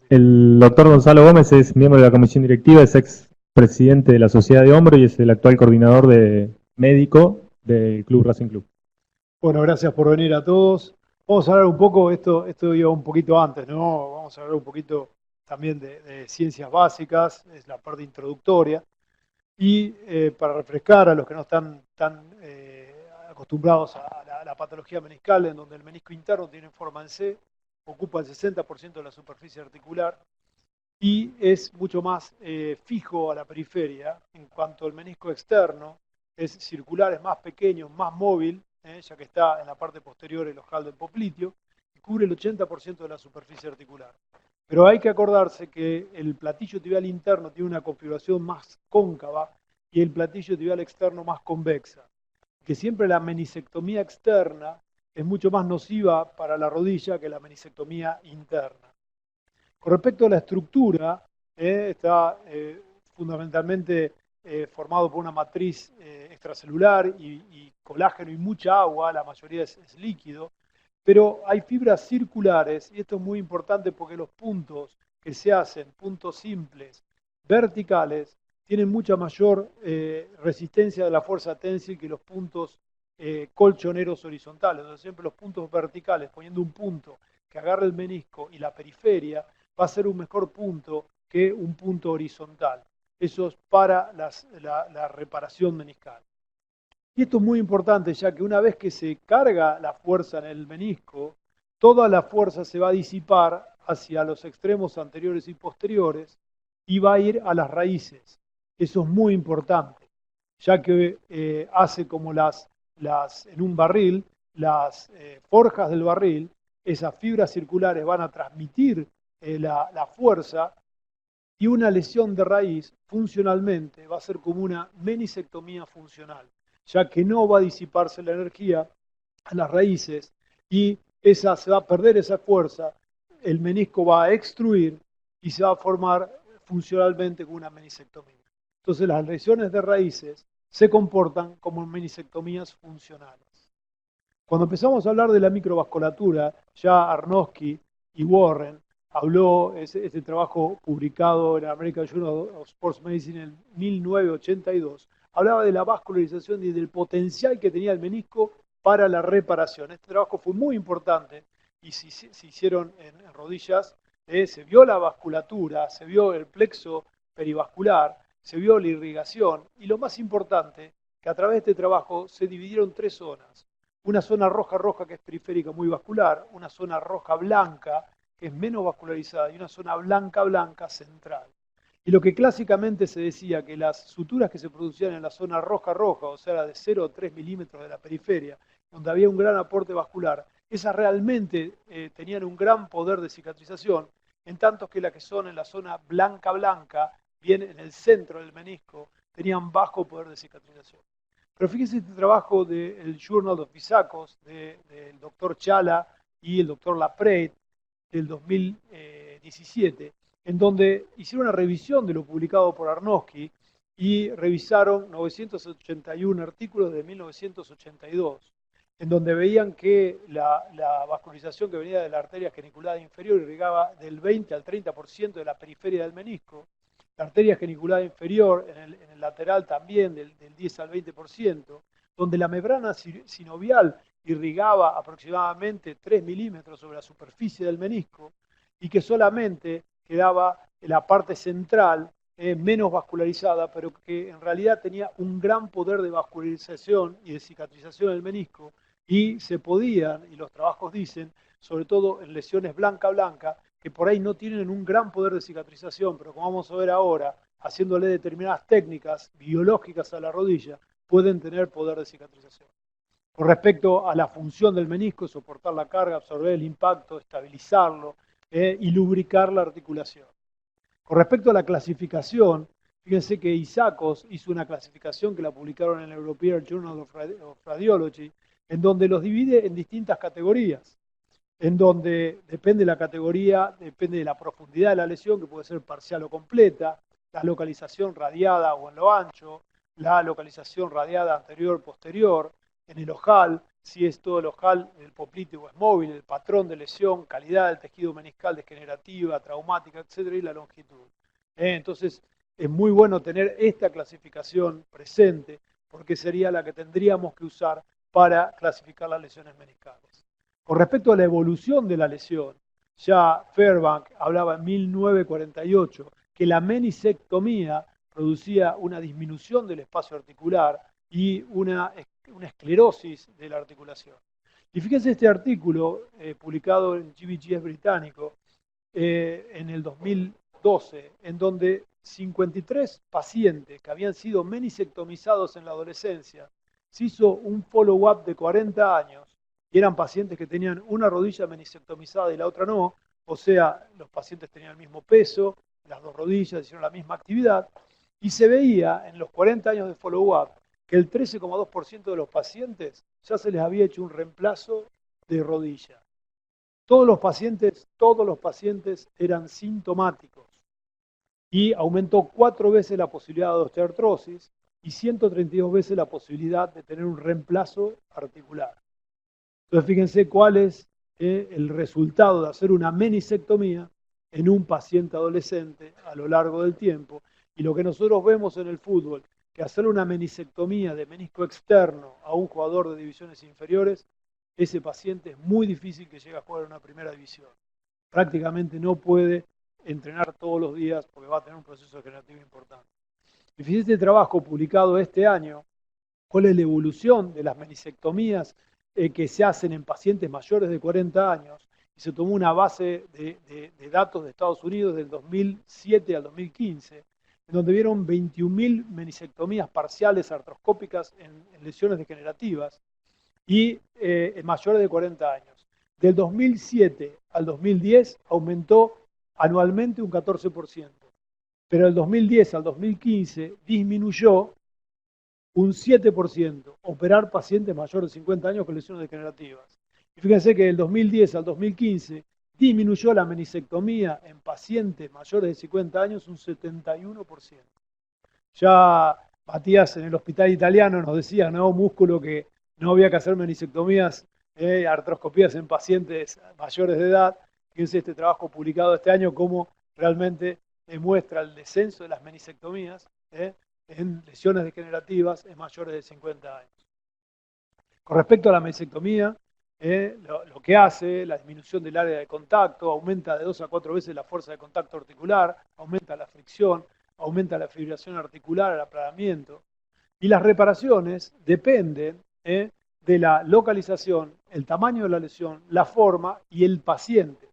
El doctor Gonzalo Gómez es miembro de la comisión directiva, es ex presidente de la Sociedad de Hombro y es el actual coordinador de médico del Club Racing Club. Bueno, gracias por venir a todos. Vamos a hablar un poco, esto iba un poquito antes, ¿no? Vamos a hablar un poquito también de ciencias básicas, es la parte introductoria. Y para refrescar a los que no están tan acostumbrados a la patología meniscal, en donde el menisco interno tiene forma en C, ocupa el 60% de la superficie articular y es mucho más fijo a la periferia, en cuanto al menisco externo es circular, es más pequeño, más móvil, ya que está en la parte posterior el ojal del popliteo, y cubre el 80% de la superficie articular. Pero hay que acordarse que el platillo tibial interno tiene una configuración más cóncava y el platillo tibial externo más convexa. Que siempre la menisectomía externa es mucho más nociva para la rodilla que la menisectomía interna. Con respecto a la estructura, está fundamentalmente formado por una matriz extracelular y colágeno y mucha agua, la mayoría es líquido, pero hay fibras circulares, y esto es muy importante porque los puntos que se hacen, puntos simples, verticales, tienen mucha mayor resistencia de la fuerza ténsil que los puntos colchoneros horizontales. Entonces siempre los puntos verticales, poniendo un punto que agarre el menisco y la periferia, va a ser un mejor punto que un punto horizontal. Eso es para la reparación meniscal. Y esto es muy importante, ya que una vez que se carga la fuerza en el menisco, toda la fuerza se va a disipar hacia los extremos anteriores y posteriores y va a ir a las raíces. Eso es muy importante, ya que hace como en un barril, las forjas del barril, esas fibras circulares van a transmitir la fuerza y una lesión de raíz funcionalmente va a ser como una menisectomía funcional, ya que no va a disiparse la energía a las raíces y se va a perder esa fuerza, el menisco va a extruir y se va a formar funcionalmente como una menisectomía. Entonces las lesiones de raíces se comportan como menisectomías funcionales. Cuando empezamos a hablar de la microvasculatura, ya Arnowski y Warren habló, este trabajo publicado en American Journal of Sports Medicine en 1982, hablaba de la vascularización y del potencial que tenía el menisco para la reparación. Este trabajo fue muy importante y se hicieron en rodillas, se vio la vasculatura, se vio el plexo perivascular, se vio la irrigación y lo más importante, que a través de este trabajo se dividieron tres zonas. Una zona roja que es periférica muy vascular, una zona roja blanca que es menos vascularizada y una zona blanca central. Y lo que clásicamente se decía que las suturas que se producían en la zona roja, o sea, de 0 a 3 milímetros de la periferia, donde había un gran aporte vascular, esas realmente tenían un gran poder de cicatrización, en tanto que las que son en la zona blanca, bien en el centro del menisco, tenían bajo poder de cicatrización. Pero fíjense este trabajo del Journal of Visacos, del doctor Chala y el doctor Laprade, del 2017, en donde hicieron una revisión de lo publicado por Arnowski y revisaron 981 artículos de 1982, en donde veían que la vascularización que venía de la arteria geniculada inferior irrigaba del 20 al 30% de la periferia del menisco, la arteria geniculada inferior en el lateral también del 10 al 20%, donde la membrana sinovial irrigaba aproximadamente 3 milímetros sobre la superficie del menisco y que solamente quedaba en la parte central menos vascularizada, pero que en realidad tenía un gran poder de vascularización y de cicatrización del menisco y se podían, y los trabajos dicen, sobre todo en lesiones blanca, que por ahí no tienen un gran poder de cicatrización, pero como vamos a ver ahora, haciéndole determinadas técnicas biológicas a la rodilla, pueden tener poder de cicatrización. Con respecto a la función del menisco, soportar la carga, absorber el impacto, estabilizarlo y lubricar la articulación. Con respecto a la clasificación, fíjense que Isakos hizo una clasificación que la publicaron en el European Journal of Radiology, en donde los divide en distintas categorías, en donde depende de la categoría, depende de la profundidad de la lesión, que puede ser parcial o completa, la localización radiada o en lo ancho, la localización radiada anterior-posterior, en el ojal, si es todo el ojal, el poplite o es móvil, el patrón de lesión, calidad del tejido meniscal degenerativa, traumática, etcétera, y la longitud. Entonces, es muy bueno tener esta clasificación presente, porque sería la que tendríamos que usar para clasificar las lesiones meniscales. Con respecto a la evolución de la lesión, ya Fairbank hablaba en 1948 que la menisectomía producía una disminución del espacio articular y una esclerosis de la articulación. Y fíjense este artículo publicado en GBGS británico en el 2012, en donde 53 pacientes que habían sido menisectomizados en la adolescencia, se hizo un follow-up de 40 años, y eran pacientes que tenían una rodilla menisectomizada y la otra no, o sea, los pacientes tenían el mismo peso, las dos rodillas hicieron la misma actividad, y se veía en los 40 años de follow-up que el 13,2% de los pacientes ya se les había hecho un reemplazo de rodilla. Todos los pacientes eran sintomáticos y aumentó 4 veces la posibilidad de osteoartrosis y 132 veces la posibilidad de tener un reemplazo articular. Entonces fíjense cuál es el resultado de hacer una menisectomía en un paciente adolescente a lo largo del tiempo. Y lo que nosotros vemos en el fútbol, que hacer una menisectomía de menisco externo a un jugador de divisiones inferiores, ese paciente es muy difícil que llegue a jugar en una primera división. Prácticamente no puede entrenar todos los días porque va a tener un proceso degenerativo importante. Y fíjense este trabajo publicado este año, cuál es la evolución de las menisectomías que se hacen en pacientes mayores de 40 años. Y se tomó una base de datos de Estados Unidos del 2007 al 2015, en donde vieron 21.000 menisectomías parciales artroscópicas en lesiones degenerativas y mayores de 40 años. Del 2007 al 2010 aumentó anualmente un 14%, pero del 2010 al 2015 disminuyó un 7%, operar pacientes mayores de 50 años con lesiones degenerativas. Y fíjense que del 2010 al 2015 disminuyó la menisectomía en pacientes mayores de 50 años un 71%. Ya Matías en el hospital italiano nos decía, ¿no? Músculo, que no había que hacer menisectomías, artroscopías en pacientes mayores de edad. Fíjense este trabajo publicado este año, cómo realmente muestra el descenso de las menisectomías en lesiones degenerativas en mayores de 50 años. Con respecto a la menisectomía, lo que hace, la disminución del área de contacto, aumenta de 2 a 4 veces la fuerza de contacto articular, aumenta la fricción, aumenta la fibrilación articular, el aplanamiento. Y las reparaciones dependen de la localización, el tamaño de la lesión, la forma y el paciente.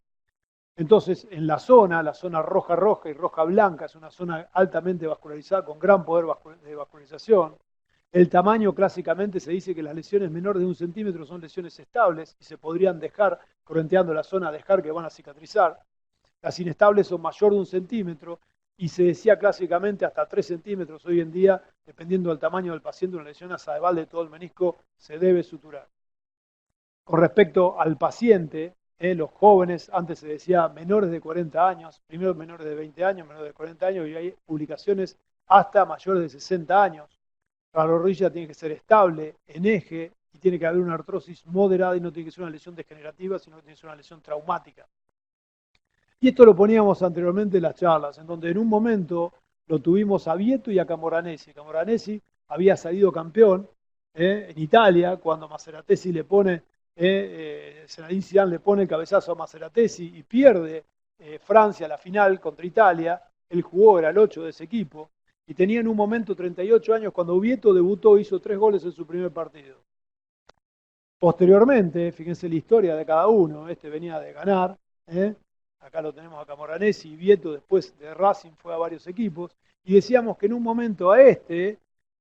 Entonces, en la zona roja y roja blanca, es una zona altamente vascularizada con gran poder de vascularización. El tamaño, clásicamente se dice que las lesiones menores de 1 centímetro son lesiones estables y se podrían dejar, correnteando la zona, dejar que van a cicatrizar. Las inestables son mayor de 1 centímetro y se decía clásicamente hasta 3 centímetros. Hoy en día, dependiendo del tamaño del paciente, una lesión asadeval de todo el menisco se debe suturar. Con respecto al paciente, los jóvenes, antes se decía menores de 40 años, primero menores de 20 años, menores de 40 años, y hay publicaciones hasta mayores de 60 años. La rodilla tiene que ser estable, en eje, y tiene que haber una artrosis moderada y no tiene que ser una lesión degenerativa, sino que tiene que ser una lesión traumática. Y esto lo poníamos anteriormente en las charlas, en donde en un momento lo tuvimos a Vieto y a Camoranesi. Camoranesi había salido campeón en Italia, cuando Maseratesi le pone, Zinedine Zidane le pone el cabezazo a Maseratesi y pierde Francia la final contra Italia. Él jugó, era el 8 de ese equipo, y tenía en un momento 38 años cuando Vieto debutó, hizo 3 goles en su primer partido. Posteriormente, fíjense la historia de cada uno, este venía de ganar, acá lo tenemos a Camoranesi, y Vieto después de Racing fue a varios equipos, y decíamos que en un momento a este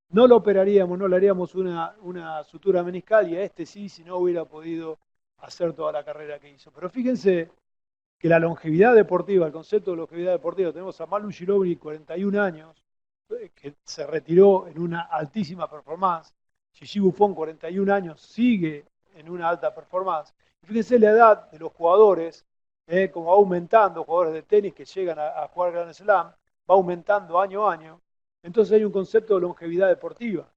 no lo operaríamos, no le haríamos una sutura meniscal, y a este sí, si no hubiera podido hacer toda la carrera que hizo. Pero fíjense que la longevidad deportiva, el concepto de longevidad deportiva, tenemos a Manu Ginóbili, 41 años, que se retiró en una altísima performance. Gigi Buffon, 41 años, sigue en una alta performance. Y fíjense la edad de los jugadores, como va aumentando, jugadores de tenis que llegan a jugar Grand Slam, va aumentando año a año. Entonces hay un concepto de longevidad deportiva.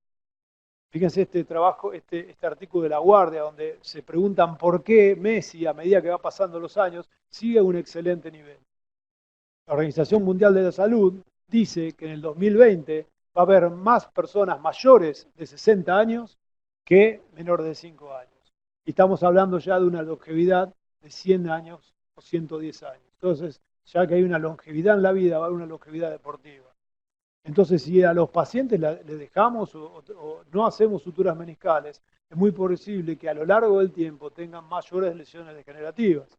Fíjense este trabajo, este artículo de La Guardia, donde se preguntan por qué Messi, a medida que va pasando los años, sigue a un excelente nivel. La Organización Mundial de la Salud dice que en el 2020 va a haber más personas mayores de 60 años que menores de 5 años. Y estamos hablando ya de una longevidad de 100 años o 110 años. Entonces, ya que hay una longevidad en la vida, va a haber una longevidad deportiva. Entonces, si a los pacientes les dejamos o no hacemos suturas meniscales, es muy posible que a lo largo del tiempo tengan mayores lesiones degenerativas.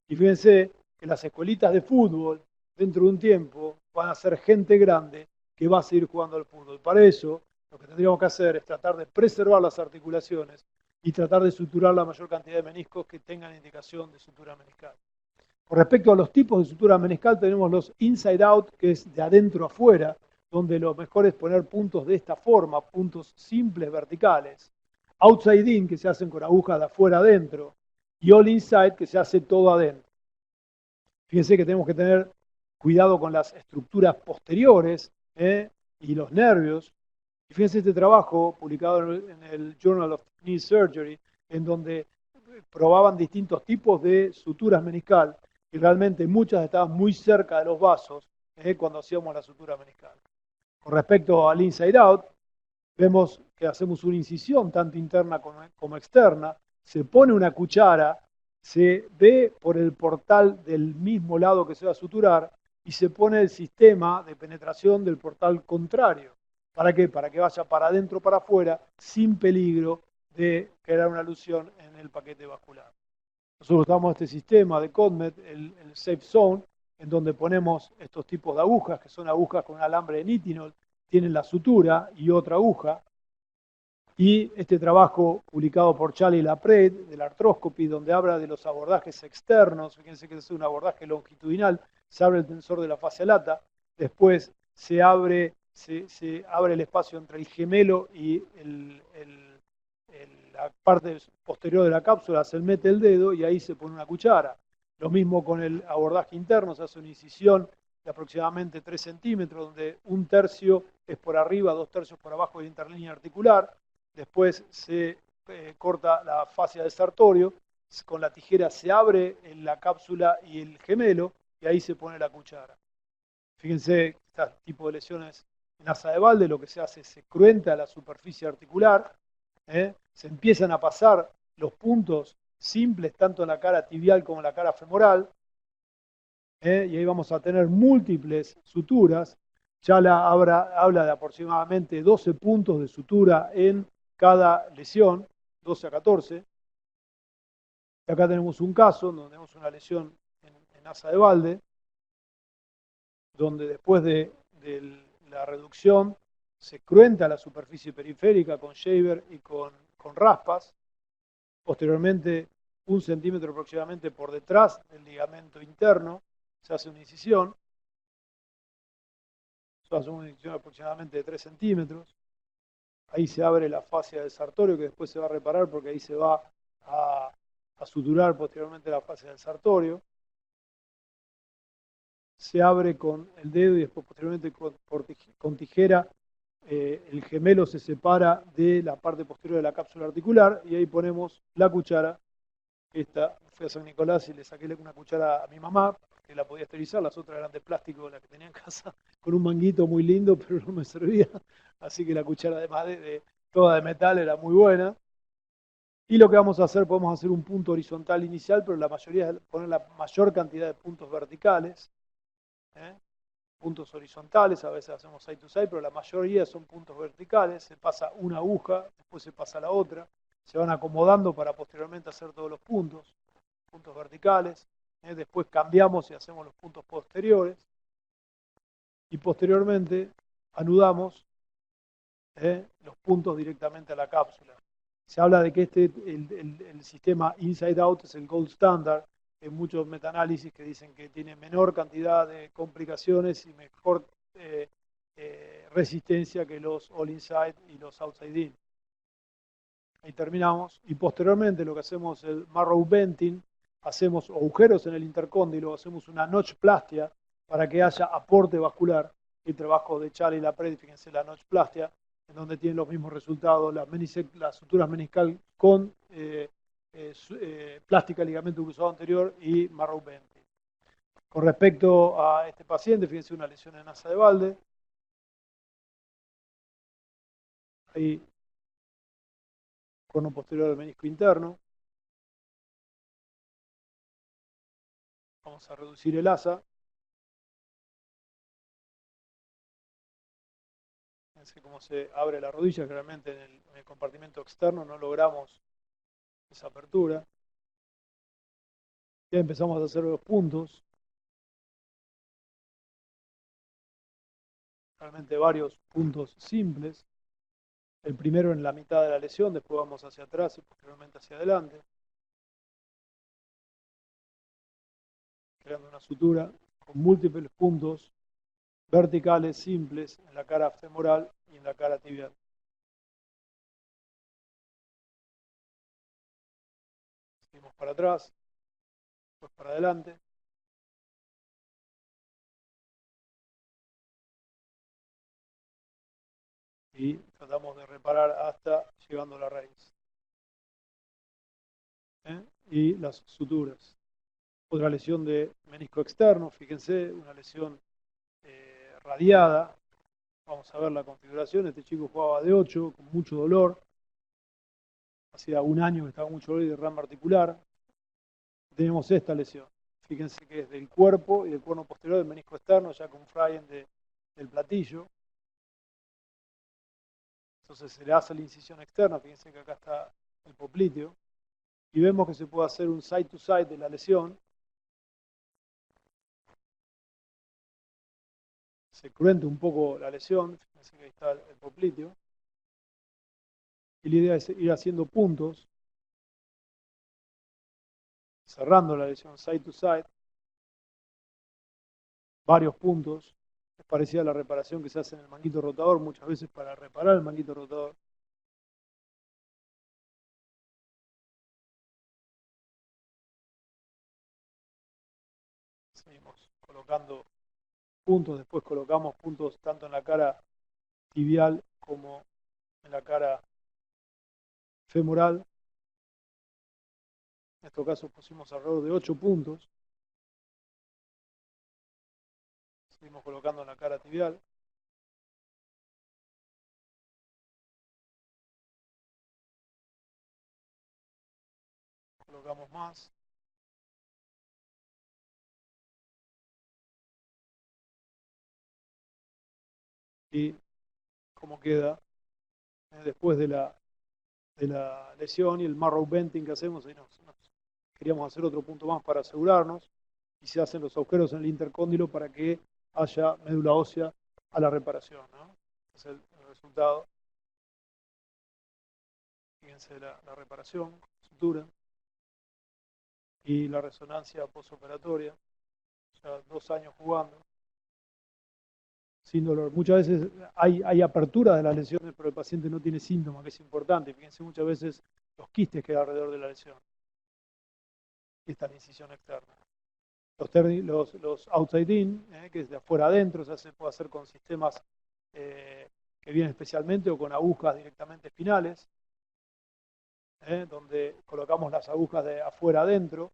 Y fíjense que las escuelitas de fútbol, dentro de un tiempo, van a ser gente grande que va a seguir jugando al fútbol. Para eso, lo que tendríamos que hacer es tratar de preservar las articulaciones y tratar de suturar la mayor cantidad de meniscos que tengan indicación de sutura meniscal. Con respecto a los tipos de sutura meniscal, tenemos los inside out, que es de adentro afuera, donde lo mejor es poner puntos de esta forma, puntos simples verticales. Outside in, que se hacen con agujas de afuera adentro. Y all inside, que se hace todo adentro. Fíjense que tenemos que tener cuidado con las estructuras posteriores y los nervios. Y fíjense este trabajo publicado en el Journal of Knee Surgery, en donde probaban distintos tipos de suturas meniscal y realmente muchas estaban muy cerca de los vasos cuando hacíamos la sutura meniscal. Con respecto al inside out, vemos que hacemos una incisión tanto interna como externa, se pone una cuchara, se ve por el portal del mismo lado que se va a suturar y se pone el sistema de penetración del portal contrario. ¿Para qué? Para que vaya para adentro o para afuera sin peligro de crear una alusión en el paquete vascular. Nosotros usamos este sistema de CONMED, el Safe Zone, en donde ponemos estos tipos de agujas, que son agujas con un alambre de nitinol, tienen la sutura y otra aguja. Y este trabajo publicado por Charlie Lapred, del arthroscopy, donde habla de los abordajes externos, fíjense que es un abordaje longitudinal, se abre el tensor de la fascia lata, después se abre el espacio entre el gemelo y la parte posterior de la cápsula, se mete el dedo y ahí se pone una cuchara. Lo mismo con el abordaje interno, se hace una incisión de aproximadamente 3 centímetros, donde 1/3 es por arriba, 2/3 por abajo de la interlínea articular. Después se corta la fascia del sartorio, con la tijera se abre la cápsula y el gemelo, y ahí se pone la cuchara. Fíjense, este tipo de lesiones en asa de balde, lo que se hace es se cruenta la superficie articular, se empiezan a pasar los puntos simples, tanto en la cara tibial como en la cara femoral, y ahí vamos a tener múltiples suturas. Ya habla de aproximadamente 12 puntos de sutura en cada lesión, 12 a 14. Y acá tenemos un caso donde tenemos una lesión en asa de balde, donde después de la reducción se cruenta la superficie periférica con shaver y con raspas. Posteriormente, 1 centímetro aproximadamente por detrás del ligamento interno, se hace una incisión. Se hace una incisión aproximadamente de 3 centímetros. Ahí se abre la fascia del sartorio, que después se va a reparar porque ahí se va a suturar posteriormente la fascia del sartorio. Se abre con el dedo y después posteriormente con tijera el gemelo se separa de la parte posterior de la cápsula articular y ahí ponemos la cuchara. Esta fui a San Nicolás y le saqué una cuchara a mi mamá, que la podía esterilizar, las otras eran de plástico, las que tenía en casa, con un manguito muy lindo, pero no me servía. Así que la cuchara toda de metal era muy buena. Y lo que vamos a hacer, podemos hacer un punto horizontal inicial, pero la mayoría es poner la mayor cantidad de puntos verticales. Puntos horizontales, a veces hacemos side to side, pero la mayoría son puntos verticales. Se pasa una aguja, después se pasa la otra. Se van acomodando para posteriormente hacer todos los puntos verticales. Después cambiamos y hacemos los puntos posteriores. Y posteriormente anudamos los puntos directamente a la cápsula. Se habla de que el sistema inside out es el gold standard. Hay muchos metaanálisis que dicen que tiene menor cantidad de complicaciones y mejor resistencia que los all inside y los outside in. Ahí terminamos. Y posteriormente lo que hacemos es el marrow venting, hacemos agujeros en el intercóndilo, hacemos una notchplastia para que haya aporte vascular. El trabajo de Charlie Lapred, fíjense la notchplastia, en donde tienen los mismos resultados, las suturas meniscal con plástica ligamento cruzado anterior y marrow bending. Con respecto a este paciente, fíjense una lesión en asa de balde. Ahí, cono posterior del menisco interno. Vamos a reducir el asa. Fíjense cómo se abre la rodilla, claramente en el compartimento externo no logramos esa apertura. Ya empezamos a hacer los puntos. Realmente varios puntos simples. El primero en la mitad de la lesión, después vamos hacia atrás y posteriormente hacia adelante. Creando una sutura con múltiples puntos verticales simples en la cara femoral y en la cara tibial. Seguimos para atrás, después para adelante. Y tratamos de reparar hasta llegando a la raíz. Y las suturas. Otra lesión de menisco externo, fíjense, una lesión radiada. Vamos a ver la configuración. Este chico jugaba de 8 con mucho dolor. Hacía un año que estaba mucho dolor y derrame articular. Tenemos esta lesión. Fíjense que es del cuerpo y del cuerno posterior del menisco externo, ya con fraying del platillo. Entonces se le hace la incisión externa. Fíjense que acá está el popliteo. Y vemos que se puede hacer un side to side de la lesión. Se cruenta un poco la lesión. Fíjense que ahí está el popliteo. Y la idea es ir haciendo puntos, cerrando la lesión side to side, varios puntos. Es parecida a la reparación que se hace en el manguito rotador, muchas veces para reparar el manguito rotador. Seguimos colocando puntos, después colocamos puntos tanto en la cara tibial como en la cara femoral. En este caso pusimos alrededor de 8 puntos. Seguimos colocando en la cara tibial. Colocamos más. Y cómo queda después de la lesión y el marrow bending que hacemos. Ahí queríamos hacer otro punto más para asegurarnos. Y se hacen los agujeros en el intercóndilo para que haya médula ósea a la reparación, ¿no? Es el resultado. Fíjense la reparación, sutura y la resonancia postoperatoria. Ya 2 años jugando sin dolor. Muchas veces hay apertura de las lesiones, pero el paciente no tiene síntomas, que es importante. Fíjense muchas veces los quistes que hay alrededor de la lesión. Y esta es la incisión externa. Los outside in, que es de afuera adentro, se puede hacer con sistemas que vienen especialmente o con agujas directamente espinales, donde colocamos las agujas de afuera adentro,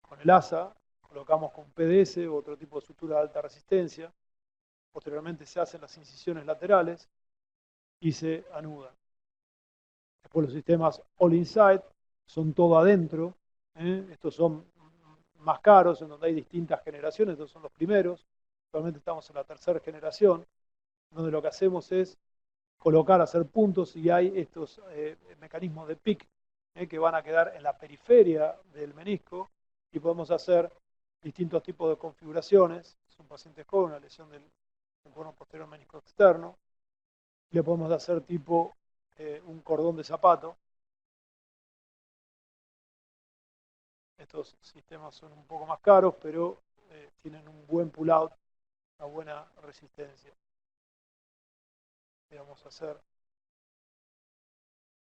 con el asa, colocamos con PDS u otro tipo de sutura de alta resistencia. Posteriormente se hacen las incisiones laterales y se anudan. Después los sistemas all inside son todo adentro. Estos son más caros, en donde hay distintas generaciones. Estos son los primeros. Actualmente estamos en la tercera generación, donde lo que hacemos es colocar, hacer puntos, y hay estos mecanismos de PIC que van a quedar en la periferia del menisco, y podemos hacer distintos tipos de configuraciones. Es un paciente joven, una lesión del cono posterior menisco externo. Le podemos hacer tipo un cordón de zapato. Estos sistemas son un poco más caros, pero tienen un buen pull-out, una buena resistencia. Le vamos a hacer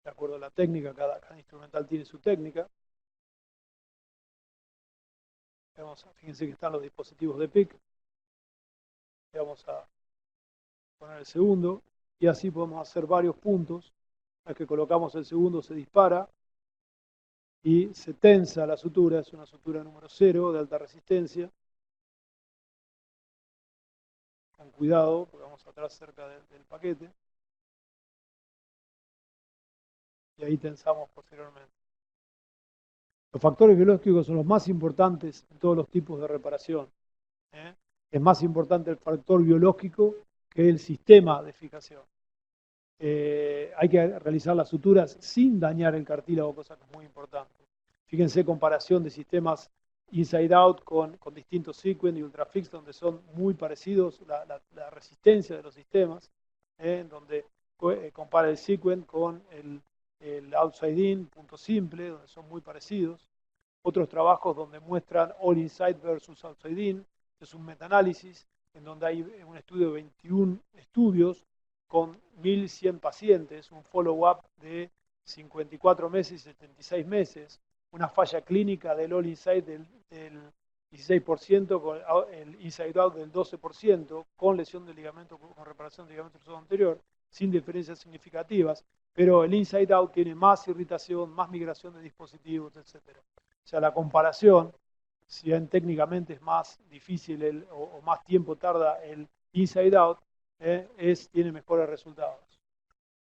de acuerdo a la técnica, cada instrumental tiene su técnica. Fíjense que están los dispositivos de PIC. Le vamos a poner el segundo. y así podemos hacer varios puntos. Una vez que colocamos el segundo se dispara y se tensa la sutura, es una sutura número 0 de alta resistencia. Con cuidado, porque vamos atrás cerca del paquete. Y ahí tensamos posteriormente. Los factores biológicos son los más importantes en todos los tipos de reparación. Es más importante el factor biológico que el sistema de fijación. Hay que realizar las suturas sin dañar el cartílago, cosa que es muy importante. Fíjense comparación de sistemas inside out con distintos sequent y ultrafix, donde son muy parecidos la resistencia de los sistemas, donde compara el sequent con el outside in, punto simple, donde son muy parecidos. Otros trabajos donde muestran all inside versus outside in, es un metaanálisis en donde hay un estudio de 21 estudios con 1.100 pacientes, un follow-up de 54 meses y 76 meses, una falla clínica del all inside del 16%, con el inside out del 12%, con lesión del ligamento, con reparación del ligamento cruzado anterior, sin diferencias significativas, pero el inside out tiene más irritación, más migración de dispositivos, etc. O sea, la comparación, si bien técnicamente es más difícil o más tiempo tarda el inside out, tiene mejores resultados.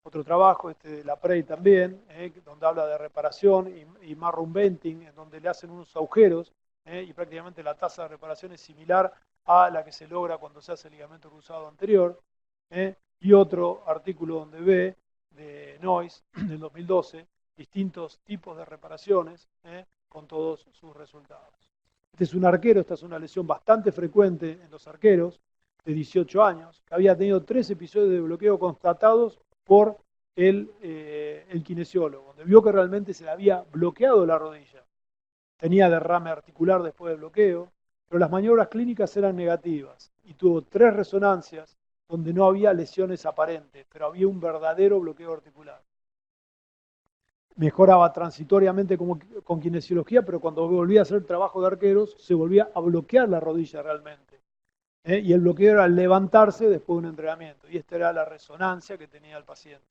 Otro trabajo, de la Prey también, donde habla de reparación y marrow venting, en donde le hacen unos agujeros y prácticamente la tasa de reparación es similar a la que se logra cuando se hace el ligamento cruzado anterior. Y otro artículo donde ve, de Noyce, del 2012, distintos tipos de reparaciones con todos sus resultados. Este es un arquero, esta es una lesión bastante frecuente en los arqueros, de 18 años, que había tenido 3 episodios de bloqueo constatados por el kinesiólogo, donde vio que realmente se le había bloqueado la rodilla. Tenía derrame articular después del bloqueo, pero las maniobras clínicas eran negativas y tuvo 3 resonancias donde no había lesiones aparentes, pero había un verdadero bloqueo articular. Mejoraba transitoriamente con kinesiología, pero cuando volvía a hacer trabajo de arqueros, se volvía a bloquear la rodilla realmente. Y el bloqueo era levantarse después de un entrenamiento. Y esta era la resonancia que tenía el paciente.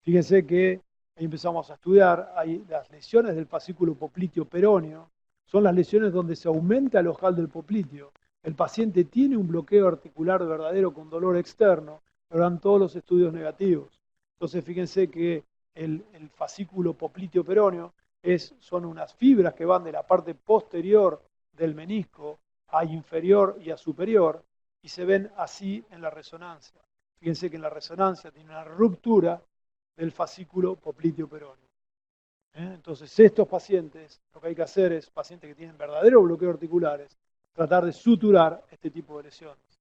Fíjense que ahí empezamos a estudiar, hay las lesiones del fascículo popliteo peroneo, son las lesiones donde se aumenta el ojal del popliteo. El paciente tiene un bloqueo articular verdadero con dolor externo, pero dan todos los estudios negativos. Entonces fíjense que el fascículo popliteo peroneo son unas fibras que van de la parte posterior del menisco a inferior y a superior, y se ven así en la resonancia. Fíjense que en la resonancia tiene una ruptura del fascículo popliteo peroneo. Entonces estos pacientes, lo que hay que hacer es, pacientes que tienen verdaderos bloqueos articulares, tratar de suturar este tipo de lesiones.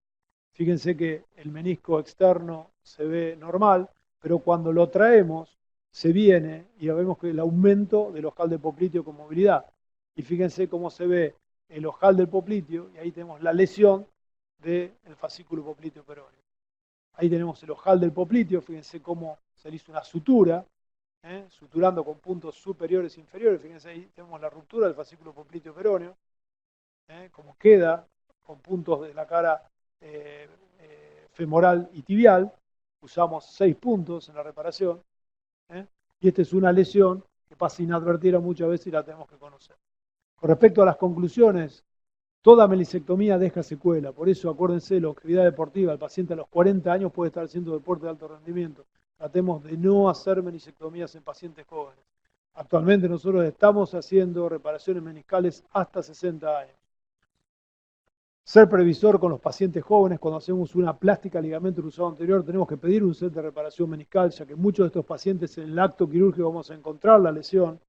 Fíjense que el menisco externo se ve normal, pero cuando lo traemos, se viene y vemos que el aumento del ojal del popliteo con movilidad. Y fíjense cómo se ve el ojal del popliteo, y ahí tenemos la lesión del fascículo popliteo peroneo. Ahí tenemos el ojal del popliteo, fíjense cómo se le hizo una sutura, suturando con puntos superiores e inferiores. Fíjense ahí tenemos la ruptura del fascículo popliteo peroneo, como queda con puntos de la cara femoral y tibial. Usamos 6 puntos en la reparación. Y esta es una lesión que pasa inadvertida muchas veces y la tenemos que conocer. Con respecto a las conclusiones, toda melisectomía deja secuela. Por eso, acuérdense, la actividad deportiva, el paciente a los 40 años puede estar haciendo deporte de alto rendimiento. Tratemos de no hacer melisectomías en pacientes jóvenes. Actualmente nosotros estamos haciendo reparaciones meniscales hasta 60 años. Ser previsor con los pacientes jóvenes, cuando hacemos una plástica ligamento cruzado anterior, tenemos que pedir un set de reparación meniscal, ya que muchos de estos pacientes en el acto quirúrgico vamos a encontrar la lesión.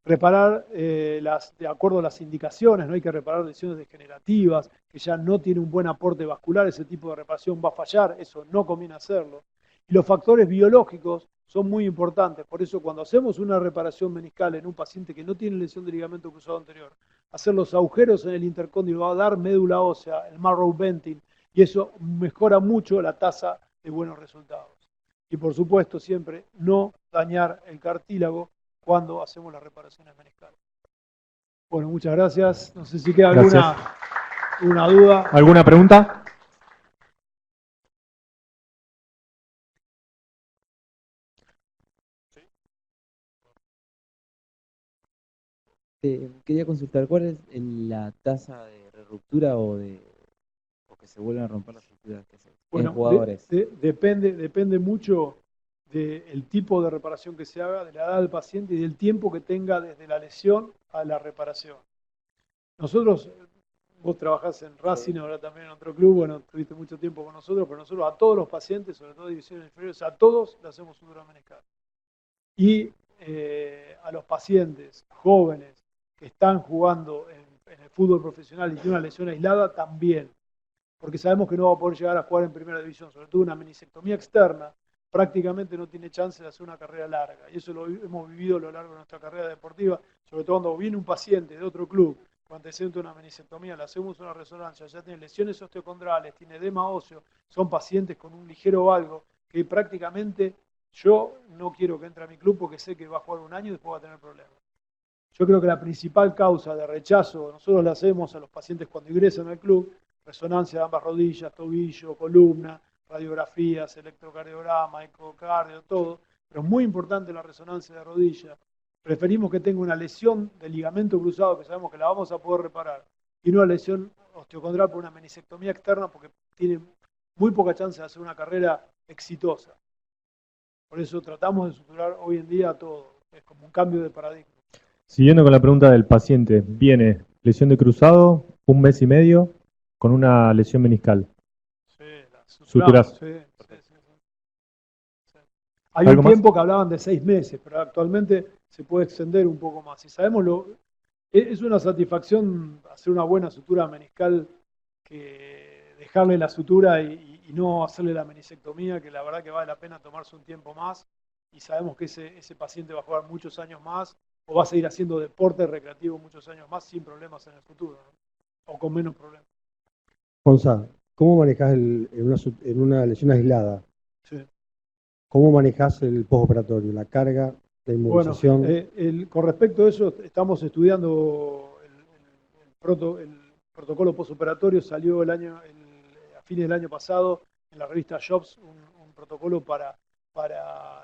Reparar de acuerdo a las indicaciones, no hay que reparar lesiones degenerativas, que ya no tiene un buen aporte vascular, ese tipo de reparación va a fallar, eso no conviene hacerlo. Y los factores biológicos son muy importantes, por eso cuando hacemos una reparación meniscal en un paciente que no tiene lesión de ligamento cruzado anterior, hacer los agujeros en el intercóndilo va a dar médula ósea, el marrow venting, y eso mejora mucho la tasa de buenos resultados. Y por supuesto siempre no dañar el cartílago cuando hacemos las reparaciones meniscales. Bueno, muchas gracias. No sé si queda alguna duda. ¿Alguna pregunta? Quería consultar, ¿cuál es la tasa de ruptura o que se vuelvan a romper las estructuras que se en Bueno, jugadores? depende mucho del tipo de reparación que se haga, de la edad del paciente y del tiempo que tenga desde la lesión a la reparación. Nosotros, vos trabajás en Racing, ahora también en otro club, bueno, tuviste mucho tiempo con nosotros, pero nosotros a todos los pacientes, sobre todo divisiones inferiores, a todos le hacemos sutura meniscal. Y a los pacientes jóvenes que están jugando en el fútbol profesional y tienen una lesión aislada, también. Porque sabemos que no va a poder llegar a jugar en primera división, sobre todo una menisectomía externa, prácticamente no tiene chance de hacer una carrera larga. Y eso lo hemos vivido a lo largo de nuestra carrera deportiva, sobre todo cuando viene un paciente de otro club con antecedente de una menisectomía, le hacemos una resonancia, ya tiene lesiones osteocondrales, tiene edema óseo, son pacientes con un ligero valgo que prácticamente yo no quiero que entre a mi club porque sé que va a jugar un año y después va a tener problemas. Yo creo que la principal causa de rechazo, nosotros la hacemos a los pacientes cuando ingresan al club, resonancia de ambas rodillas, tobillo, columna, radiografías, electrocardiograma, ecocardio, todo, pero es muy importante la resonancia de rodilla. Preferimos que tenga una lesión de ligamento cruzado, que sabemos que la vamos a poder reparar, y no una lesión osteocondral por una menisectomía externa, porque tiene muy poca chance de hacer una carrera exitosa. Por eso tratamos de suturar hoy en día todo, es como un cambio de paradigma. Siguiendo con la pregunta del paciente, viene lesión de cruzado, 1 mes y medio, con una lesión meniscal. Sí, la Suturas. suturamos, sí. Hay un tiempo que hablaban de 6 meses, pero actualmente se puede extender un poco más. Y sabemos es una satisfacción hacer una buena sutura meniscal que dejarle la sutura y no hacerle la menisectomía, que la verdad que vale la pena tomarse un tiempo más. Y sabemos que ese paciente va a jugar muchos años más o va a seguir haciendo deporte recreativo muchos años más sin problemas en el futuro, ¿no? O con menos problemas. Gonzalo, ¿cómo manejás en una lesión aislada? Sí. ¿Cómo manejás el postoperatorio? ¿La carga, la inmovilización? Bueno, con respecto a eso, estamos estudiando el protocolo postoperatorio. Salió a fines del año pasado en la revista Jobs un protocolo para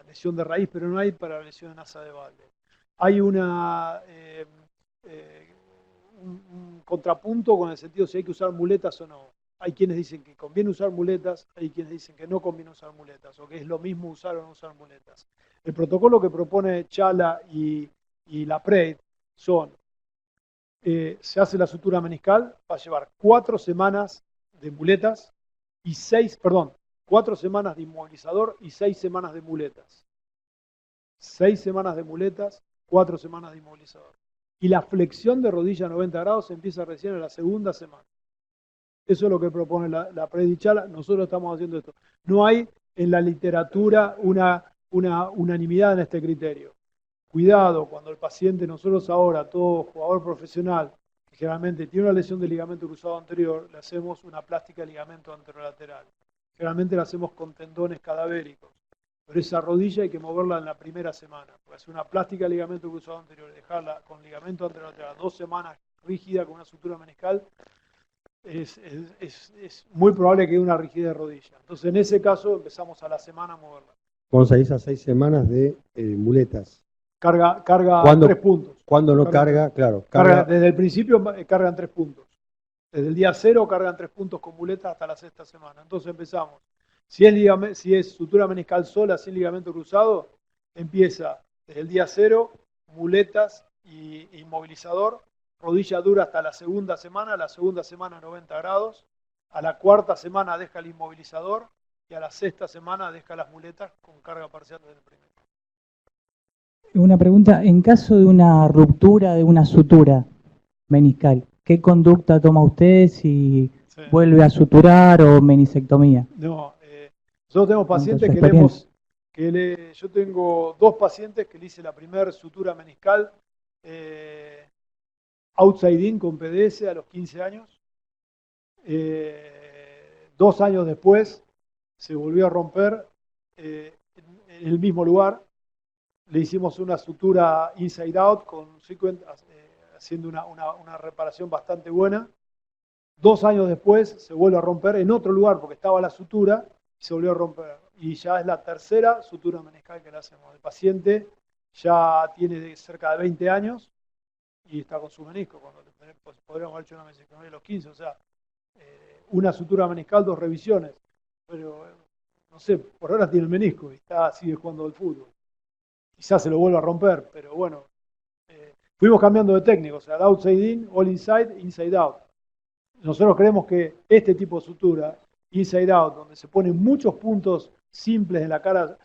lesión de raíz, pero no hay para lesión en asa de balde. Hay un contrapunto con el sentido si hay que usar muletas o no. Hay quienes dicen que conviene usar muletas, hay quienes dicen que no conviene usar muletas, o que es lo mismo usar o no usar muletas. El protocolo que propone Chala y la PRED son, se hace la sutura meniscal, va a llevar 4 semanas de muletas y 4 semanas de inmovilizador y 6 semanas de muletas. 6 semanas de muletas, 4 semanas de inmovilizador. Y la flexión de rodilla a 90 grados empieza recién en la segunda semana. Eso es lo que propone la predichala. Nosotros estamos haciendo esto. No hay en la literatura una unanimidad en este criterio. Cuidado, cuando el paciente, nosotros ahora, todo jugador profesional, que generalmente tiene una lesión de ligamento cruzado anterior, le hacemos una plástica de ligamento anterolateral. Generalmente la hacemos con tendones cadavéricos. Pero esa rodilla hay que moverla en la primera semana. Porque hacer una plástica de ligamento cruzado anterior y dejarla con ligamento anterolateral 2 semanas rígida con una sutura meniscal, es muy probable que haya una rigidez de rodilla. Entonces, en ese caso, empezamos a la semana a moverla. Gonzalo, esas 6 semanas de muletas. Carga 3 puntos. Cuando no carga, claro. Desde el principio cargan 3 puntos. Desde el día 0 cargan 3 puntos con muletas hasta la 6ª semana. Entonces empezamos. Si es sutura meniscal sola, sin ligamento cruzado, empieza desde el día 0, muletas y inmovilizador, rodilla dura hasta la segunda semana 90 grados, a la 4ª semana deja el inmovilizador y a la 6ª semana deja las muletas con carga parcial desde el primero. Una pregunta, en caso de una ruptura de una sutura meniscal, ¿qué conducta toma usted si vuelve a suturar o menisectomía? No, nosotros tenemos pacientes yo tengo 2 pacientes que le hice la primera sutura meniscal outside in con PDS a los 15 años. 2 años después se volvió a romper en el mismo lugar. Le hicimos una sutura inside out con Sequent, haciendo una reparación bastante buena. 2 años después se vuelve a romper en otro lugar porque estaba la sutura y se volvió a romper. Y ya es la 3ª sutura meniscal que le hacemos. El paciente ya tiene cerca de 20 años y está con su menisco, cuando pues, podríamos haber hecho una mesectomía a los 15, o sea, una sutura meniscal, 2 revisiones, pero no sé, por ahora tiene el menisco y sigue jugando al fútbol. Quizás se lo vuelva a romper, pero bueno, fuimos cambiando de técnico, o sea, de outside in, all inside, inside out. Nosotros creemos que este tipo de sutura, inside out, donde se ponen muchos puntos simples en la cara,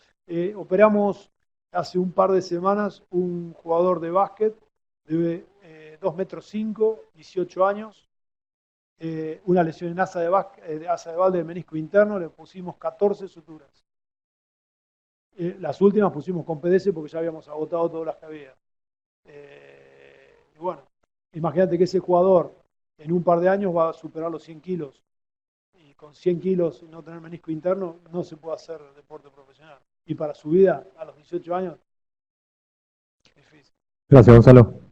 operamos hace un par de semanas un jugador de básquet de 2,5 metros, 18 años, una lesión en asa de balde del menisco interno, le pusimos 14 suturas. Las últimas pusimos con PDS porque ya habíamos agotado todas las que había. Y bueno, imagínate que ese jugador en un par de años va a superar los 100 kilos. Y con 100 kilos y no tener menisco interno no se puede hacer deporte profesional. Y para su vida, a los 18 años, difícil. Gracias, Gonzalo.